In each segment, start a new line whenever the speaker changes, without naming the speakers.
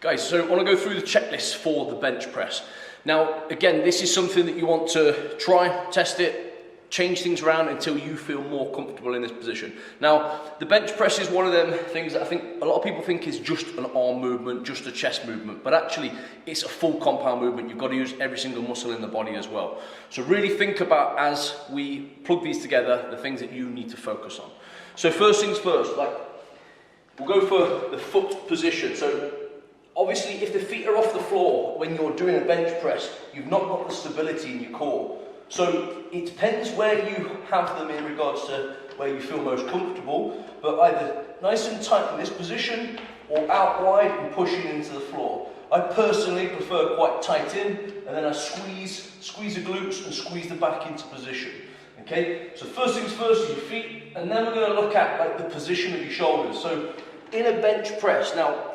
Guys, so I want to go through the checklist for the bench press. Now, again, this is something that you want to try, test it, change things around until you feel more comfortable in this position. Now, the bench press is one of them things that I think a lot of people think is just an arm movement, just a chest movement, but actually it's a full compound movement. You've got to use every single muscle in the body as well. So really think about, as we plug these together, the things that you need to focus on. So first things first, we'll go for the foot position. So obviously, if the feet are off the floor when you're doing a bench press, you've not got the stability in your core. So it depends where you have them in regards to where you feel most comfortable, but either nice and tight in this position or out wide and pushing into the floor. I personally prefer quite tight in, and then I squeeze the glutes and squeeze the back into position. Okay, so first things first is your feet, and then we're going to look at the position of your shoulders. So in a bench press, now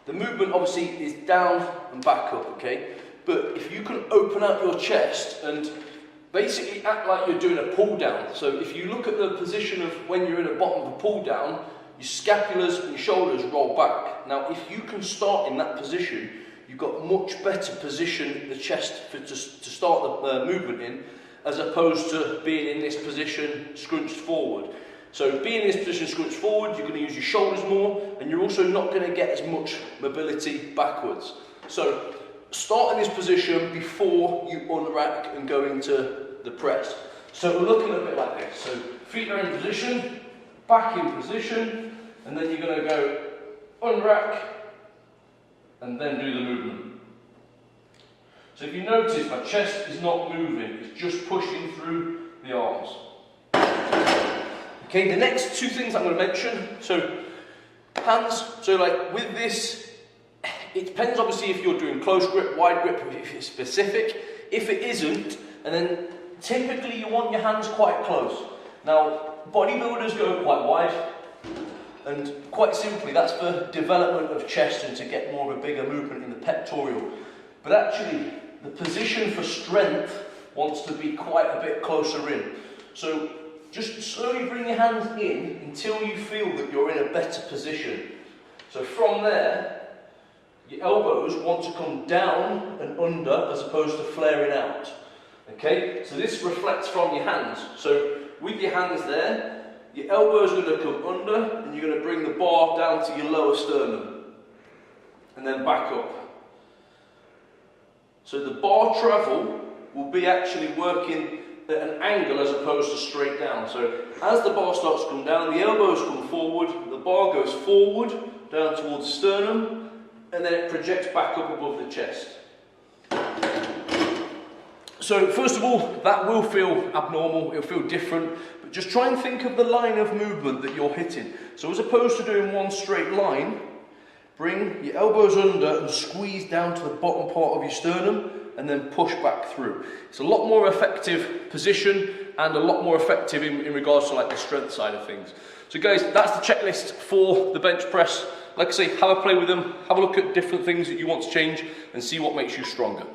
the movement obviously is down and back up, okay? But if you can open out your chest and basically act like you're doing a pull down. So if you look at the position of when you're in the bottom of a pull down, your scapulars and your shoulders roll back. Now if you can start in that position, you've got much better position in the chest to start the movement in, as opposed to being in this position scrunched forward. So being in this position scrunched forward, you're going to use your shoulders more, and you're also not going to get as much mobility backwards. So start in this position before you unrack and go into the press. So we're looking a bit like this. So feet are in position, back in position, and then you're going to go unrack and then do the movement. So if you notice, my chest is not moving, it's just pushing through the arms. Okay, the next two things I'm going to mention, so hands, so with this, it depends obviously if you're doing close grip, wide grip, if it's specific. If it isn't, and then typically you want your hands quite close. Now, bodybuilders go quite wide, and quite simply that's for development of chest and to get more of a bigger movement in the pectoral. But actually, the position for strength wants to be quite a bit closer in. So just slowly bring your hands in until you feel that you're in a better position. So from there, your elbows want to come down and under as opposed to flaring out. Okay, so this reflects from your hands. So with your hands there, your elbows are going to come under and you're going to bring the bar down to your lower sternum and then back up. So the bar travel will be actually working at an angle as opposed to straight down. So as the bar starts to come down, the elbows come forward, the bar goes forward, down towards the sternum, and then it projects back up above the chest. So first of all, that will feel abnormal, it'll feel different, but just try and think of the line of movement that you're hitting. So as opposed to doing one straight line, bring your elbows under and squeeze down to the bottom part of your sternum, and then push back through. It's a lot more effective position and a lot more effective in regards to the strength side of things. So guys, that's the checklist for the bench press. Like I say, have a play with them, have a look at different things that you want to change and see what makes you stronger.